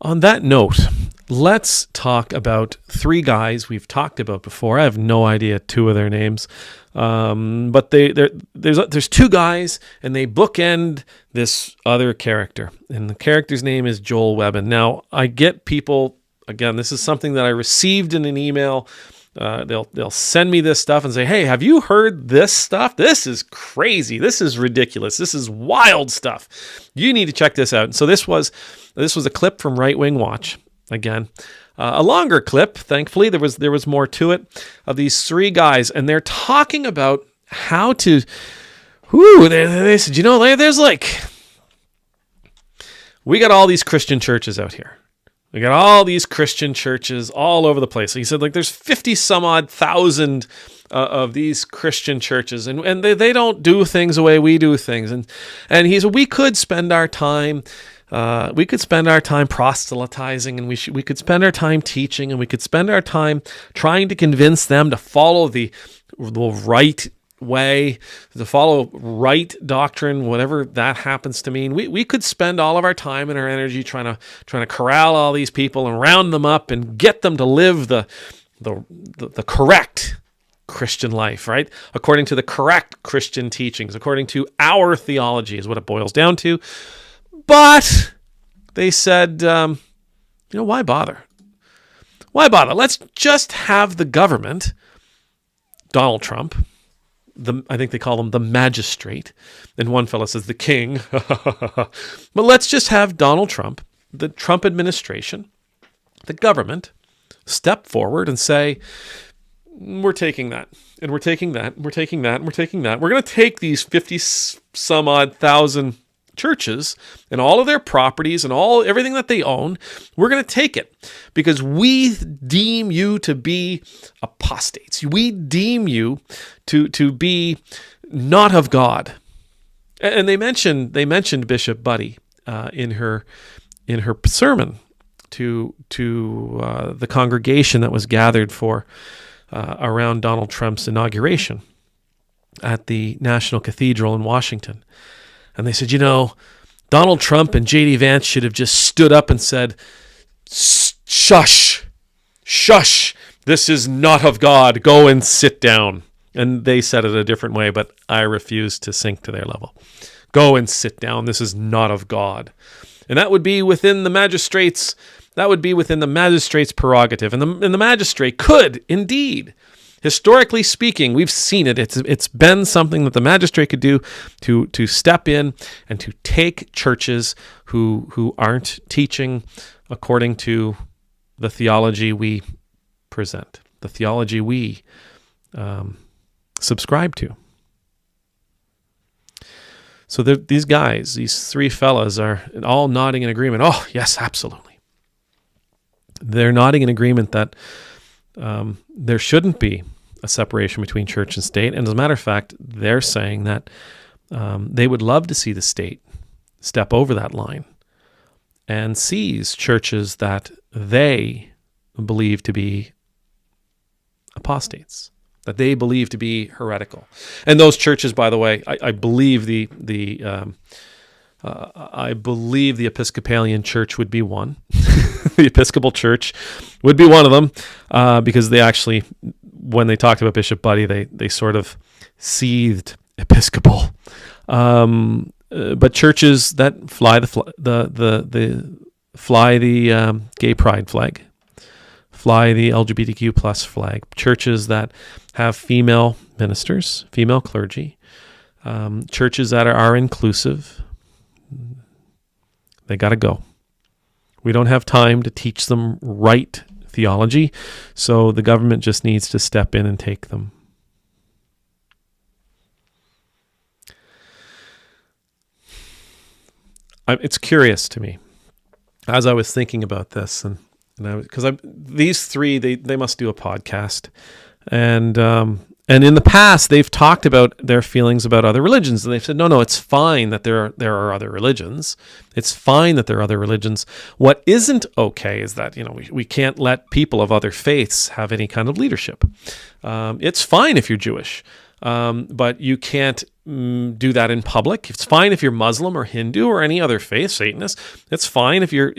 On that note, let's talk about three guys we've talked about before. I have no idea two of their names, but there's two guys, and they bookend this other character, and the character's name is Joel Webbon. Now, I get people, again, this is something that I received in an email. They'll send me this stuff and say, hey, have you heard this stuff? This is crazy. This is ridiculous. This is wild stuff. You need to check this out. And so this was a clip from Right Wing Watch. Again, a longer clip. Thankfully, there was more to it, of these three guys, and they're talking about how to. They said, there's we got all these Christian churches out here. We got all these Christian churches all over the place. So he said, there's 50 some odd thousand of these Christian churches, and they don't do things the way we do things. And he said, we could spend our time proselytizing, and we could spend our time teaching, and we could spend our time trying to convince them to follow the right way, to follow right doctrine, whatever that happens to mean. We could spend all of our time and our energy trying to corral all these people and round them up and get them to live the correct Christian life, right? According to the correct Christian teachings, according to our theology is what it boils down to. But they said, why bother? Why bother? Let's just have the government, Donald Trump, I think they call him the magistrate, and one fellow says the king. But let's just have Donald Trump, the Trump administration, the government, step forward and say, we're taking that, and we're taking that, and we're taking that, and we're taking that. We're going to take these 50 some odd thousand churches and all of their properties and everything that they own. We're going to take it because we deem you to be apostates. We deem you to be not of God. And they mentioned Bishop Buddy in her sermon to the congregation that was gathered for around Donald Trump's inauguration at the National Cathedral in Washington. And they said, Donald Trump and J.D. Vance should have just stood up and said, shush, this is not of God. Go and sit down. And they said it a different way, but I refuse to sink to their level. Go and sit down. This is not of God. And that would be within the magistrate's prerogative. And the magistrate could indeed, historically speaking, we've seen it. It's been something that the magistrate could do to step in and to take churches who aren't teaching according to the theology we present, the theology we subscribe to. So these guys, these three fellas, are all nodding in agreement. Oh, yes, absolutely. They're nodding in agreement that there shouldn't be a separation between church and state. And as a matter of fact, they're saying that they would love to see the state step over that line and seize churches that they believe to be apostates, that they believe to be heretical. And those churches, by the way, I believe the Episcopalian Church would be one. The Episcopal Church would be one of them, because they actually, when they talked about Bishop Buddy, they sort of seethed Episcopal. But churches that fly the gay pride flag, fly the LGBTQ plus flag, churches that have female ministers, female clergy, churches that are inclusive, they got to go. We don't have time to teach them right theology, so the government just needs to step in and take them. It's curious to me, as I was thinking about this, and these three, they must do a podcast, and in the past they've talked about their feelings about other religions, and they've said, no, it's fine that there are other religions. It's fine that there are other religions. What isn't okay is that we can't let people of other faiths have any kind of leadership. It's fine if you're Jewish, but you can't do that in public. It's fine if you're Muslim or Hindu or any other faith, Satanist. It's fine if you're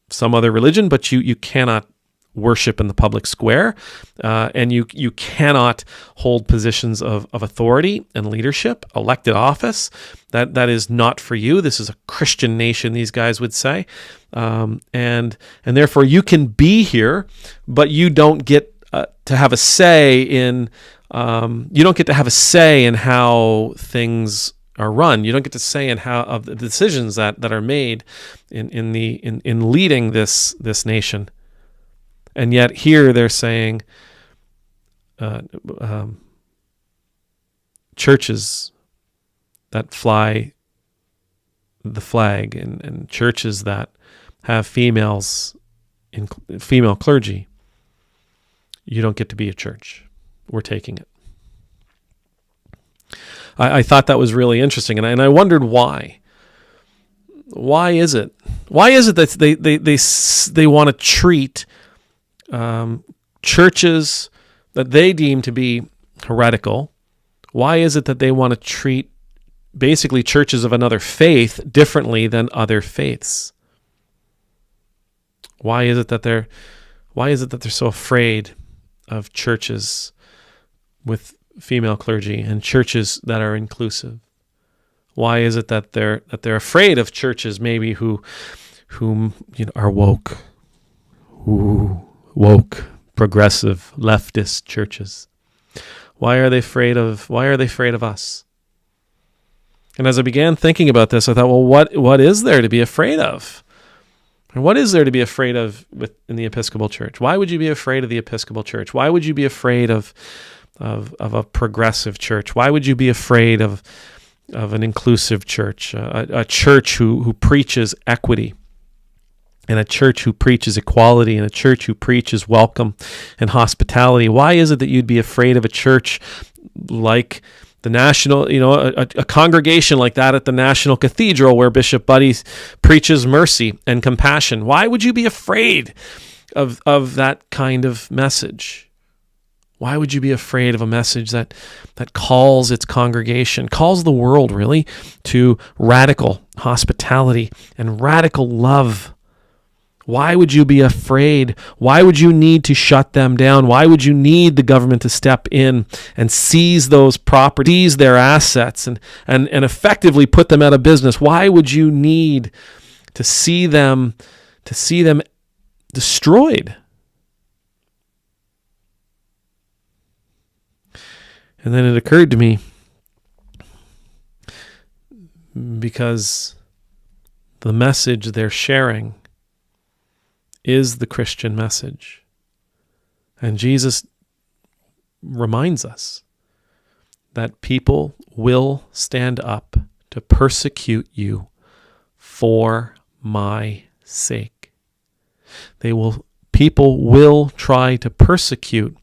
some other religion, but you cannot worship in the public square, and you cannot hold positions of authority and leadership, elected office. That is not for you. This is a Christian nation, these guys would say, and therefore you can be here, but you don't get to have a say in. You don't get to have a say in how things are run. You don't get to say in how of the decisions that are made in leading this nation. And yet here they're saying churches that fly the flag and churches that have female clergy, you don't get to be a church. We're taking it. I thought that was really interesting, and I wondered why. Why is it? Why is it that they want to treat churches that they deem to be heretical? Why is it that they want to treat basically churches of another faith differently than other faiths? Why is it that they're so afraid of churches with female clergy and churches that are inclusive? Why is it that they're afraid of churches maybe who are woke, progressive, leftist churches? Why are they afraid of us? And as I began thinking about this, I thought, well, what is there to be afraid of? And what is there to be afraid of in the Episcopal Church? Why would you be afraid of the Episcopal Church? Why would you be afraid of a progressive church? Why would you be afraid of an inclusive church, a church who preaches equity, and a church who preaches equality, and a church who preaches welcome and hospitality? Why is it that you'd be afraid of a church like the National, a congregation like that at the National Cathedral where Bishop Buddy preaches mercy and compassion? Why would you be afraid of that kind of message? Why would you be afraid of a message that calls its congregation, calls the world really, to radical hospitality and radical love? Why would you be afraid? Why would you need to shut them down? Why would you need the government to step in and seize those properties, their assets, and effectively put them out of business? Why would you need to see them destroyed? And then it occurred to me, because the message they're sharing is the Christian message. And Jesus reminds us that people will stand up to persecute you for my sake. People will try to persecute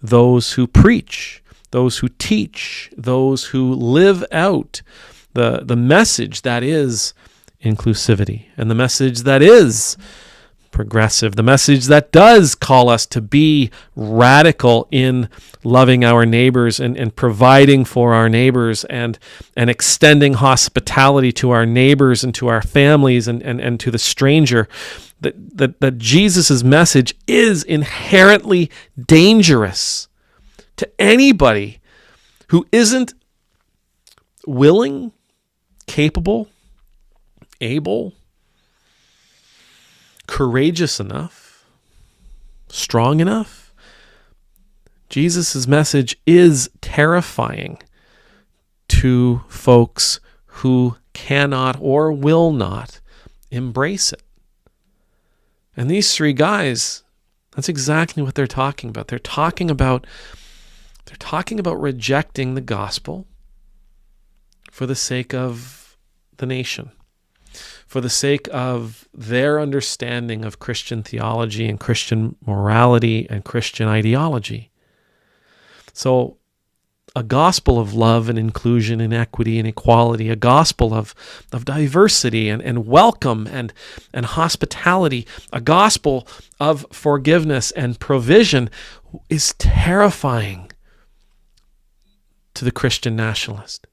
those who preach, those who teach, those who live out the message that is inclusivity, and the message that is progressive, the message that does call us to be radical in loving our neighbors and providing for our neighbors and extending hospitality to our neighbors and to our families and to the stranger. That Jesus' message is inherently dangerous to anybody who isn't willing, capable, able, courageous enough, strong enough. Jesus' message is terrifying to folks who cannot or will not embrace it. And these three guys, that's exactly what they're talking about. They're talking about rejecting the gospel for the sake of the nation, for the sake of their understanding of Christian theology and Christian morality and Christian ideology. So a gospel of love and inclusion and equity and equality, a gospel of diversity and welcome and hospitality, a gospel of forgiveness and provision is terrifying to the Christian nationalist.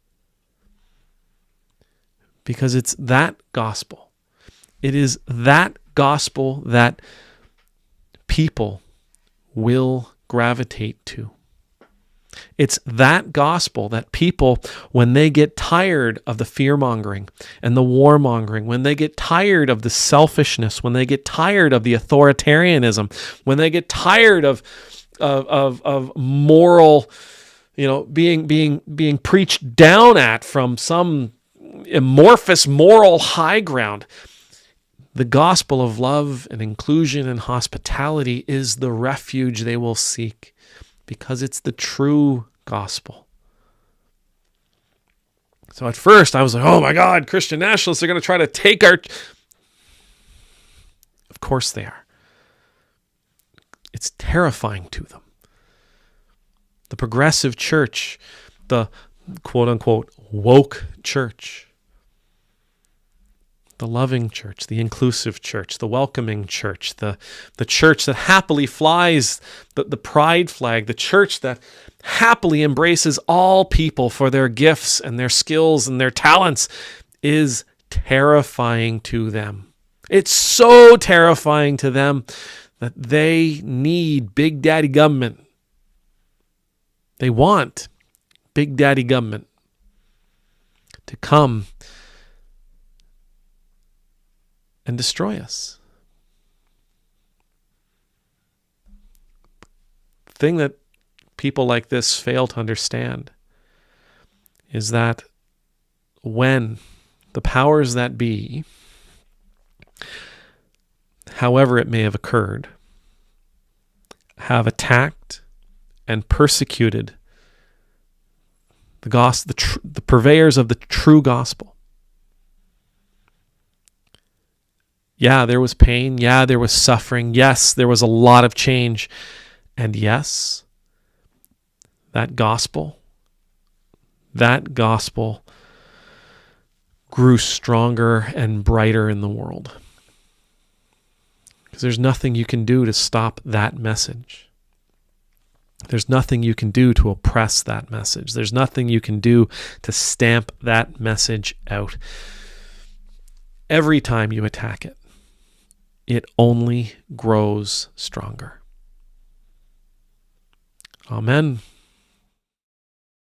Because it's that gospel. It is that gospel that people will gravitate to. It's that gospel that people, when they get tired of the fear-mongering and the war-mongering, when they get tired of the selfishness, when they get tired of the authoritarianism, when they get tired of moral, being preached down at from some amorphous moral high ground, the gospel of love and inclusion and hospitality is the refuge they will seek, because it's the true gospel. So at first I was like, oh my God, Christian nationalists are going to try to take our... Of course they are. It's terrifying to them. The progressive church, the quote-unquote woke church, the loving church, the inclusive church, the welcoming church, the church that happily flies the pride flag, the church that happily embraces all people for their gifts and their skills and their talents, is terrifying to them. It's so terrifying to them that they need big daddy government. They want big daddy government to come and destroy us. The thing that people like this fail to understand is that when the powers that be, however it may have occurred, have attacked and persecuted the gospel, the purveyors of the true gospel. Yeah, there was pain. Yeah, there was suffering. Yes, there was a lot of change. And yes, that gospel grew stronger and brighter in the world. Because there's nothing you can do to stop that message. There's nothing you can do to oppress that message. There's nothing you can do to stamp that message out. Every time you attack it, it only grows stronger. Amen.